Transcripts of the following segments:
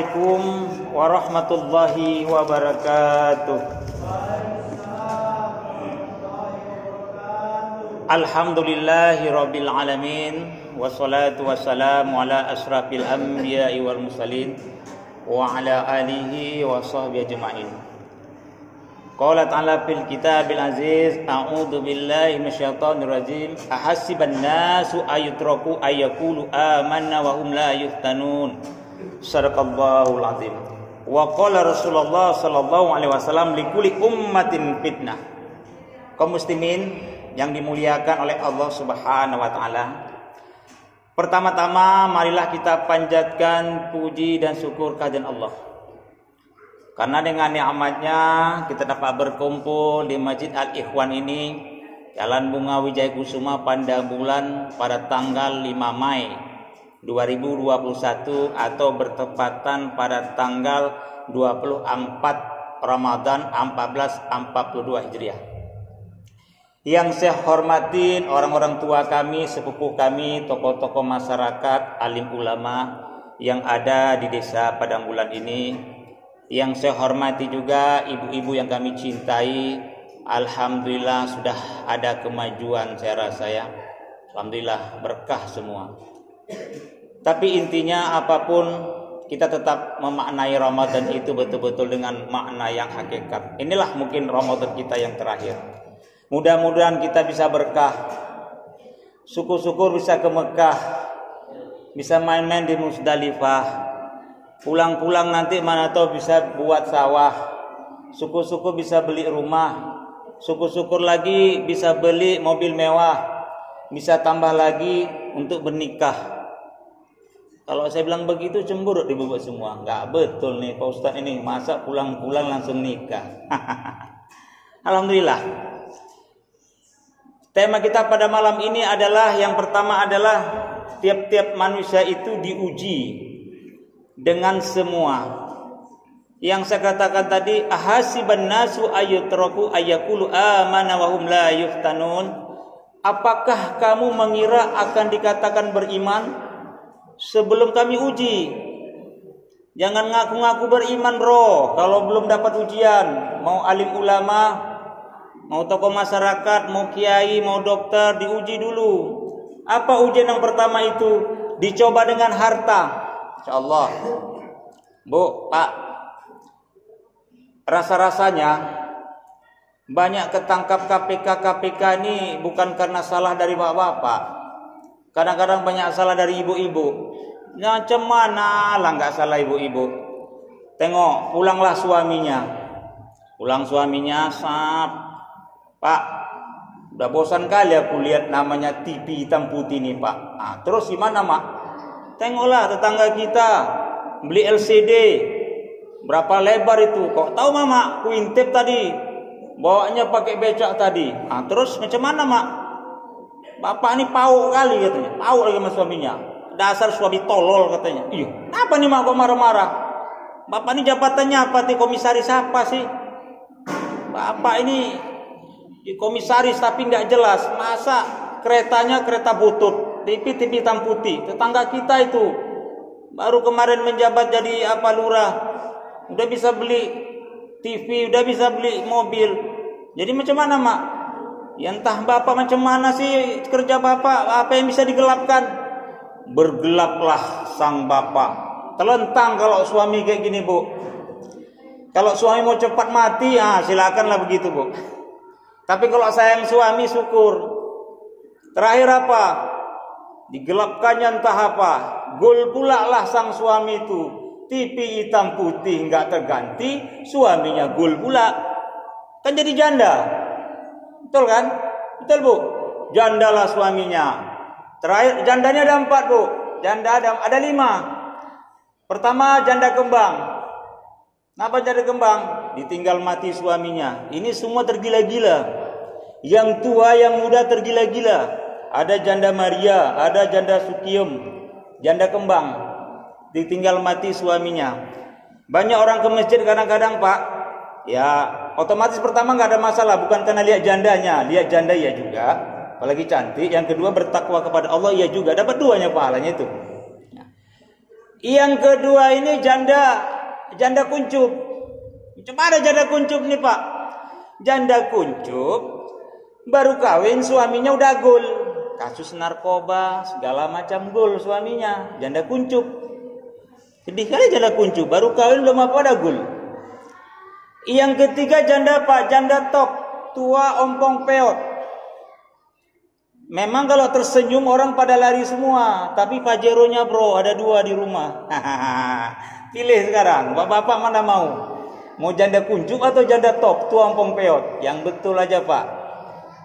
Assalamualaikum warahmatullahi wabarakatuh. Alhamdulillahi rabbil alamin, wassalatu wassalamu ala asrafil anbiya'i wal mursalin wa ala alihi wa sahbihi ajma'in. Qala ta'ala fil kitabil aziz, a'udzu billahi minasyaitonir rajim. Ahasiban nasu ayutraku ayyaqulu amanna wa hum la yuftanun. Sadaqallahul azim. Wa qala Rasulullah sallallahu alaihi wasallam likulli ummatin fitnah. Kaum muslimin yang dimuliakan oleh Allah Subhanahu wa taala. Pertama-tama marilah kita panjatkan puji dan syukur kehadirat Allah. Karena dengan nikmatnya kita dapat berkumpul di Masjid Al-Ikhwan ini, Jalan Bunga Wijaya Kusuma Pandang Bulan pada tanggal 5 Mei 2021 atau bertepatan pada tanggal 24 Ramadan 1442 Hijriah. Yang saya hormati orang-orang tua kami, sepupu kami, tokoh-tokoh masyarakat, alim ulama yang ada di desa Padang Bulan ini. Yang saya hormati juga ibu-ibu yang kami cintai. Alhamdulillah sudah ada kemajuan saya rasa ya. Alhamdulillah berkah semua. Tapi intinya apapun kita tetap memaknai Ramadan itu betul-betul dengan makna yang hakikat. Inilah mungkin Ramadan kita yang terakhir. Mudah-mudahan kita bisa berkah. Syukur-syukur bisa ke Mekah. Bisa main-main di Musdalifah. Pulang-pulang nanti mana tahu bisa buat sawah. Syukur-syukur bisa beli rumah. Syukur-syukur lagi bisa beli mobil mewah. Bisa tambah lagi untuk bernikah. Kalau saya bilang begitu cemburu di bubuk semua. Enggak betul nih Pak Ustadz ini. Masa pulang-pulang langsung nikah. Alhamdulillah. Tema kita pada malam ini adalah, yang pertama adalah tiap-tiap manusia itu diuji dengan semua. Yang saya katakan tadi, ahasiban nasu ayutraku ayyaqulu amana wa hum la yuftanun. Apakah kamu mengira akan dikatakan beriman sebelum kami uji? Jangan ngaku-ngaku beriman bro kalau belum dapat ujian. Mau alim ulama, mau tokoh masyarakat, mau kiai, mau dokter, diuji dulu. Apa ujian yang pertama itu? Dicoba dengan harta. Insyaallah. Bu, Pak, rasa-rasanya banyak ketangkap KPK ini bukan karena salah dari bapak-bapak. Kadang-kadang banyak salah dari ibu-ibu. Macam mana lah nggak salah ibu-ibu. Tengok, pulanglah suaminya. Pulang suaminya, sap. Pak, udah bosan kali aku lihat namanya TV hitam putih nih Pak. Nah, terus gimana Mak? Tengoklah tetangga kita beli LCD. Berapa lebar itu? Kok tahu Mama? Kuintip tadi. Bawanya pakai becak tadi. Nah, terus macam mana Mak? Bapak ini pau kali katanya. Pau lagi sama suaminya. Dasar suami tolol katanya. Iya. Apa nih Mak kok marah-marah? Bapak ini jabatannya apa? Komisaris apa sih? Bapak ini komisaris tapi nggak jelas. Masa keretanya kereta butut? TV hitam putih. Tetangga kita itu baru kemarin menjabat jadi lurah. Udah bisa beli TV, udah bisa beli mobil. Jadi macam mana Mak? Ya entah Bapak macam mana sih kerja Bapak. Apa yang bisa digelapkan? Bergelaplah sang Bapak. Telentang kalau suami kayak gini Bu. Kalau suami mau cepat mati, silakanlah begitu Bu. Tapi kalau sayang suami syukur. Terakhir apa? Digelapkannya entah apa. Gol pula lah sang suami itu. TV hitam putih nggak terganti, suaminya gol pula. Kan jadi janda. Betul kan? Betul Bu. Janda lah suaminya. Terakhir jandanya ada 4 Bu. Janda ada 5. Pertama janda kembang. Kenapa janda kembang? Ditinggal mati suaminya. Ini semua tergila-gila. Yang tua yang muda tergila-gila. Ada janda Maria, ada janda Sukiem, janda kembang, ditinggal mati suaminya. Banyak orang ke masjid kadang-kadang Pak, ya otomatis pertama nggak ada masalah, bukan karena lihat jandanya, lihat janda ya juga, apalagi cantik. Yang kedua bertakwa kepada Allah ya juga, dapat duanya pahalanya itu. Yang kedua ini janda kuncup. Macam mana janda kuncup nih Pak? Janda kuncup baru kawin suaminya udah gul, kasus narkoba segala macam gul suaminya, janda kuncup. Sedih kali janda kuncup, baru kawin belum apa udah gul. Yang ketiga janda Pak, janda top, tua ompong peot. Memang kalau tersenyum orang pada lari semua, tapi pajeronya bro ada 2 di rumah. Pilih sekarang, bapak-bapak mana mau? Mau janda kuncup atau janda top, tua ompong peot? Yang betul aja Pak.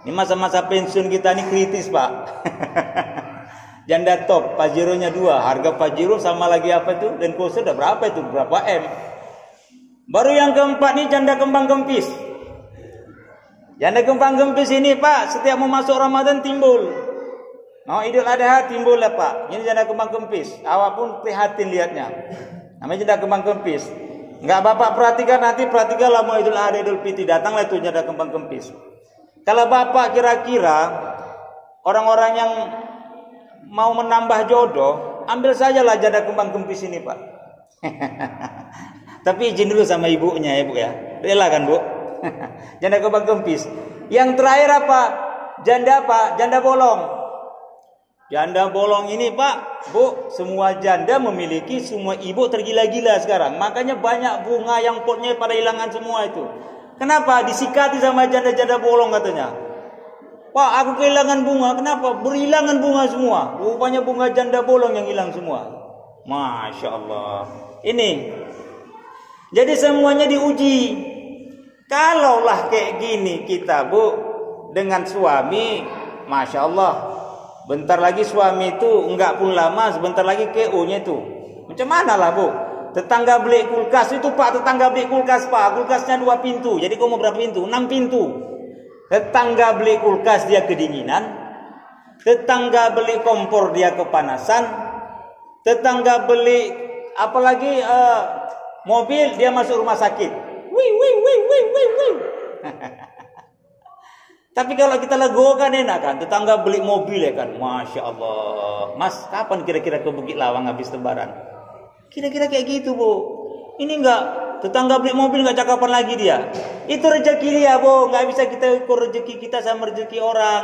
Ini masa-masa pensiun kita ini kritis Pak. Janda top, pajeronya 2, harga pajero sama lagi apa itu? Dan kose udah berapa itu? Berapa M? Baru yang keempat nih janda kembang kempis. Janda kembang kempis ini Pak, setiap mau masuk Ramadan timbul. Mau Idul Adha timbul lah Pak. Ini janda kembang kempis. Awak pun prihatin lihatnya. Namanya janda kembang kempis. Enggak Bapak perhatikan, nanti perhatikanlah mau Idul Adha, Idul Fitri, datanglah itu janda kembang kempis. Kalau Bapak kira-kira orang-orang yang mau menambah jodoh, ambil sajalah janda kembang kempis ini Pak. Tapi izin dulu sama ibunya ya Bu ya. Rela kan Bu? Janda kembang kempis. Yang terakhir apa? Janda bolong. Janda bolong ini Pak, Bu, semua janda memiliki, semua ibu tergila-gila sekarang. Makanya banyak bunga yang potnya pada hilangan semua itu. Kenapa? Disikati sama janda-janda bolong katanya. Pak, aku kehilangan bunga. Kenapa? Berhilangan bunga semua. Rupanya bunga janda bolong yang hilang semua. Masya Allah. Ini. Jadi semuanya diuji. Kalaulah kayak gini kita Bu, dengan suami, Masya Allah, bentar lagi suami itu enggak pun lama, sebentar lagi KO-nya itu. Macam mana lah Bu? Tetangga beli kulkas itu Pak, tetangga beli kulkas Pak, kulkasnya 2 pintu. Jadi kau mau berapa pintu? 6 pintu. Tetangga beli kulkas dia kedinginan, tetangga beli kompor dia kepanasan, tetangga beli apalagi mobil dia masuk rumah sakit. Wih. Tapi kalau kita legokan enak kan, tetangga beli mobil ya kan, Masya Allah. Mas, kapan kira-kira ke Bukit Lawang habis lebaran? Kira-kira kayak gitu Bu. Ini enggak, tetangga beli mobil enggak cakapan lagi dia. Itu rezeki dia Bu, enggak bisa kita ukur rezeki kita sama rezeki orang.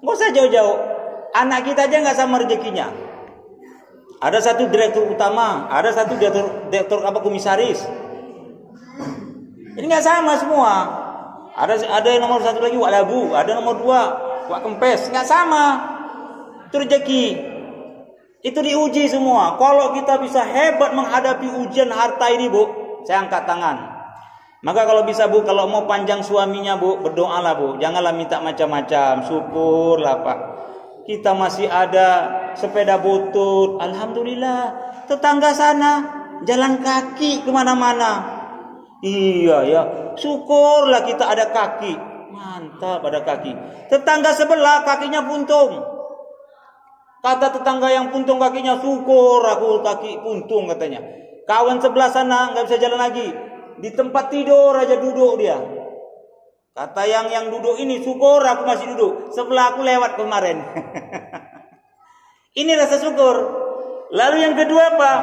Enggak usah jauh-jauh. Anak kita aja enggak sama rezekinya. Ada satu direktur utama, ada satu direktur komisaris. Ini nggak sama semua. Ada yang nomor 1 lagi Wak Labu, ada nomor 2 Wak Kempes, nggak sama. Itu rezeki. Itu diuji semua. Kalau kita bisa hebat menghadapi ujian harta ini Bu, saya angkat tangan. Maka kalau bisa Bu, kalau mau panjang suaminya Bu, berdoalah Bu. Janganlah minta macam-macam. Syukurlah Pak. Kita masih ada sepeda butut. Alhamdulillah. Tetangga sana jalan kaki kemana-mana. Iya ya, syukurlah kita ada kaki. Mantap ada kaki. Tetangga sebelah kakinya puntung. Kata tetangga yang puntung kakinya, syukur aku kaki puntung katanya. Kawan sebelah sana nggak bisa jalan lagi. Di tempat tidur aja duduk dia. Kata yang duduk ini, syukur aku masih duduk. Sebelah aku lewat kemarin. Ini rasa syukur. Lalu yang kedua apa?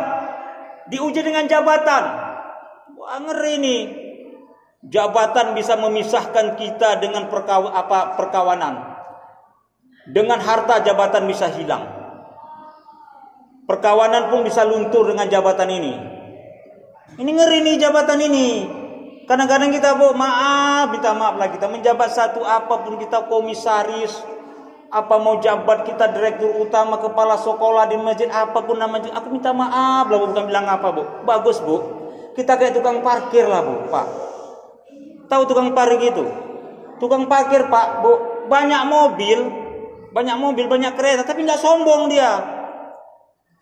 Diuji dengan jabatan. Wah, ngeri nih. Jabatan bisa memisahkan kita dengan perkawanan. Dengan harta jabatan bisa hilang. Perkawanan pun bisa luntur dengan jabatan ini. Ini ngeri nih jabatan ini. Kadang-kadang kita minta maaf lah, kita menjabat satu apapun, kita komisaris, apa mau jabat kita direktur utama, kepala sekolah di masjid, apapun namanya, aku minta maaf lah, bukan bilang apa Bu. Bagus Bu. Kita kayak tukang parkir lah Bu, Pak. Tahu tukang parkir gitu? Tukang parkir Pak, Bu, banyak mobil, banyak kereta, tapi nggak sombong dia.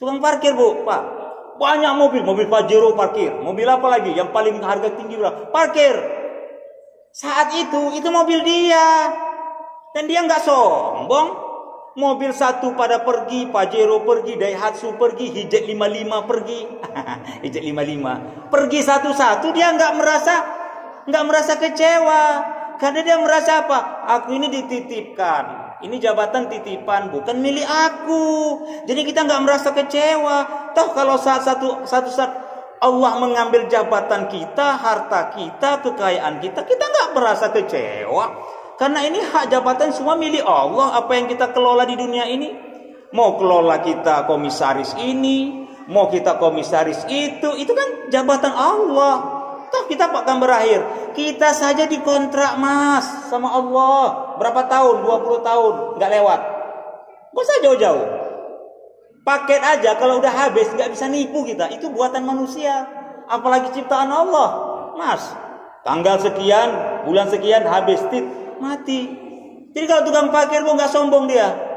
Tukang parkir Bu, Pak, banyak mobil Pajero parkir, mobil apa lagi? Yang paling harga tinggi berapa? Parkir. Saat itu mobil dia, dan dia nggak sombong. Mobil satu pada pergi, Pajero pergi, Daihatsu pergi, Hijet 55 pergi. Hijet 55 pergi satu-satu, dia nggak merasa kecewa, karena dia merasa apa? Aku ini dititipkan, ini jabatan titipan, bukan milik aku. Jadi kita nggak merasa kecewa. Toh kalau satu saat Allah mengambil jabatan kita, harta kita, kekayaan kita, kita nggak merasa kecewa. Karena ini hak jabatan semua milik Allah. Apa yang kita kelola di dunia ini, mau kelola kita komisaris ini, mau kita komisaris itu kan jabatan Allah. Toh kita akan berakhir. Kita saja dikontrak Mas sama Allah. Berapa tahun? 20 tahun. Nggak lewat. Gak usah jauh-jauh. Paket aja kalau udah habis nggak bisa nipu kita. Itu buatan manusia. Apalagi ciptaan Allah. Mas, tanggal sekian, bulan sekian habis tit, mati. Jadi kalau tukang parkir kok nggak sombong dia.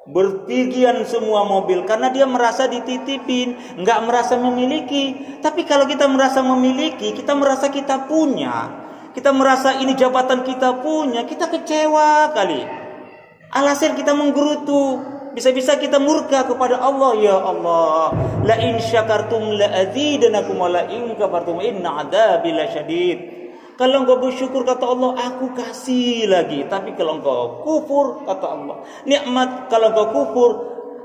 Bertigian semua mobil karena dia merasa dititipin, nggak merasa memiliki. Tapi kalau kita merasa memiliki, kita merasa kita punya, kita merasa ini jabatan kita punya, kita kecewa kali. Alasan kita menggerutu, bisa-bisa kita murka kepada Allah. Ya Allah, la in syakartum la azidanakum wa la in kafartum inna adzabi lasyadid. Kalau engkau bersyukur kata Allah, aku kasih lagi. Tapi kalau engkau kufur kata Allah, nikmat. Kalau engkau kufur,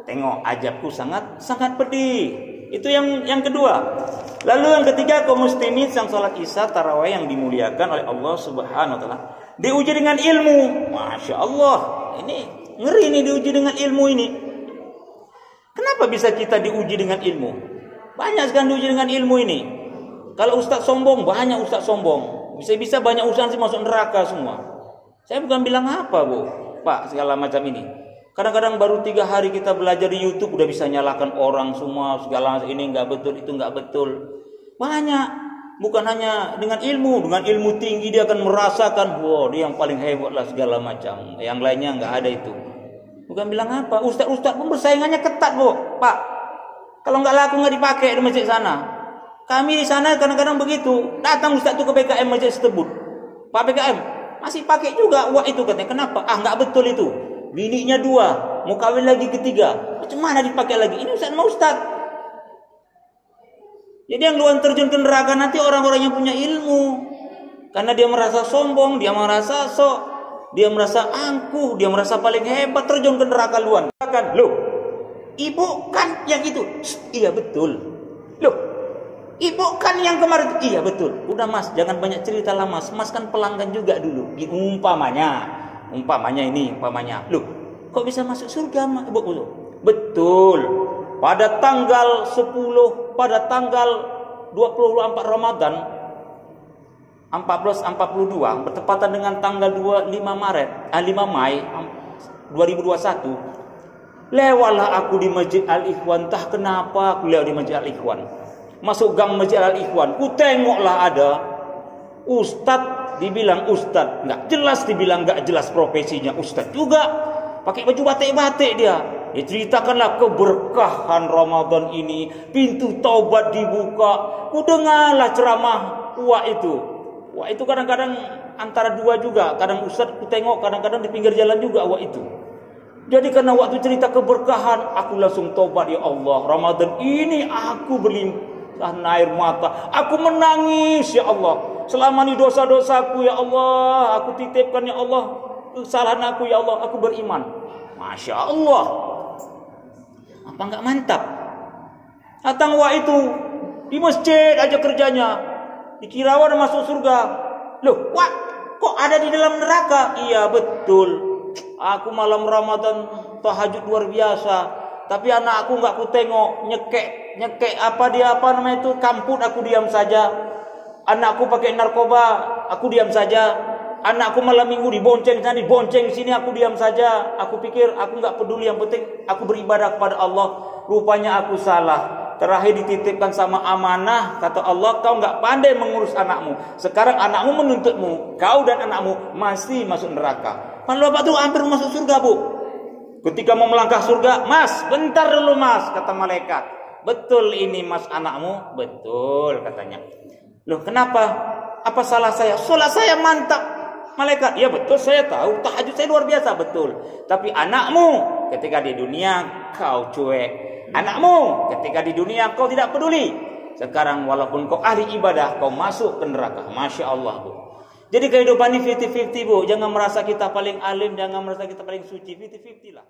tengok azabku sangat pedih. Itu yang kedua. Lalu yang ketiga, kaum muslimin yang salat Isya tarawih yang dimuliakan oleh Allah Subhanahu wa taala, diuji dengan ilmu. Masya Allah, ini ngeri nih diuji dengan ilmu ini. Kenapa bisa kita diuji dengan ilmu? Banyak sekali diuji dengan ilmu ini. Kalau ustaz sombong, banyak ustaz sombong. Bisa-bisa banyak urusan sih masuk neraka semua. Saya bukan bilang apa, Bu, Pak, segala macam ini. Kadang-kadang baru 3 hari kita belajar di YouTube udah bisa nyalakan orang semua, segala ini nggak betul, itu nggak betul. Banyak. Bukan hanya dengan ilmu tinggi dia akan merasakan, wow, dia yang paling hebat lah segala macam. Yang lainnya nggak ada itu. Bukan bilang apa, ustaz pun bersaingannya ketat, Bu, Pak. Kalau nggak laku nggak dipakai di masjid sana. Kami di sana kadang-kadang begitu. Datang ustaz itu ke PKM Masjid Setebut. Pak PKM, masih pakai juga wah itu katanya. Kenapa? Enggak betul itu. Bininya 2, mau kawin lagi ketiga. Macam mana dipakai lagi? Ini ustaz mau ustaz. Jadi yang luar terjun ke neraka nanti orang-orang yang punya ilmu. Karena dia merasa sombong, dia merasa sok, dia merasa angkuh, dia merasa paling hebat, terjun ke neraka luar. Kan, loh, ibu kan yang itu. Iya betul. Loh, ibu kan yang kemarin. Iya betul. Udah Mas, jangan banyak cerita lah Mas. Mas kan pelanggan juga dulu. Umpamanya ini. Loh, kok bisa masuk surga Mas? Betul. Pada tanggal 10, pada tanggal 24 Ramadan 1442 bertepatan dengan tanggal 5 Mai 2021. Lewatlah aku di Masjid Al-Ikhwan. Entah kenapa aku lewat di Masjid Al-Ikhwan. Masuk gang Masjid Al-Ikhwan, ku tengoklah ada ustadz, dibilang ustadz, nggak jelas, dibilang nggak jelas profesinya ustadz juga, pakai baju batik-batik dia. Dia ceritakanlah keberkahan Ramadan ini, pintu taubat dibuka. Ku dengarlah ceramah wah itu kadang-kadang antara dua juga, kadang ustadz ku tengok, kadang-kadang di pinggir jalan juga wah itu. Jadi karena waktu cerita keberkahan, aku langsung taubat. Ya Allah, Ramadan ini aku berlimpah air mata, aku menangis ya Allah. Selama ini dosa-dosaku ya Allah, aku titipkan ya Allah kesalahan aku ya Allah, aku beriman. Masya Allah, apa enggak mantap? Datang wah itu di masjid aja kerjanya, dikira udah masuk surga. Loh, wah kok ada di dalam neraka? Iya betul, aku malam Ramadan tahajud luar biasa. Tapi anak aku nggak aku tengok, nyekek apa namanya itu, kamput, aku diam saja. Anakku pakai narkoba, aku diam saja. Anakku malam minggu dibonceng sana, dibonceng sini, aku diam saja. Aku pikir aku nggak peduli, yang penting aku beribadah kepada Allah. Rupanya aku salah. Terakhir dititipkan sama amanah, kata Allah, kau nggak pandai mengurus anakmu. Sekarang anakmu menuntutmu, kau dan anakmu masih masuk neraka. Kalau bapak tuh hampir masuk surga, Bu. Ketika mau melangkah surga, Mas, bentar dulu Mas, kata malaikat. Betul ini Mas anakmu? Betul katanya. Loh kenapa? Apa salah saya? Salat saya mantap. Malaikat, ya betul saya tahu. Tahajud saya luar biasa, betul. Tapi anakmu ketika di dunia kau cuek. Anakmu ketika di dunia kau tidak peduli. Sekarang walaupun kau ahli ibadah, kau masuk ke neraka. Masya Allah, Bu. Jadi kehidupan ini 50-50 Bu. Jangan merasa kita paling alim, jangan merasa kita paling suci. 50-50 lah.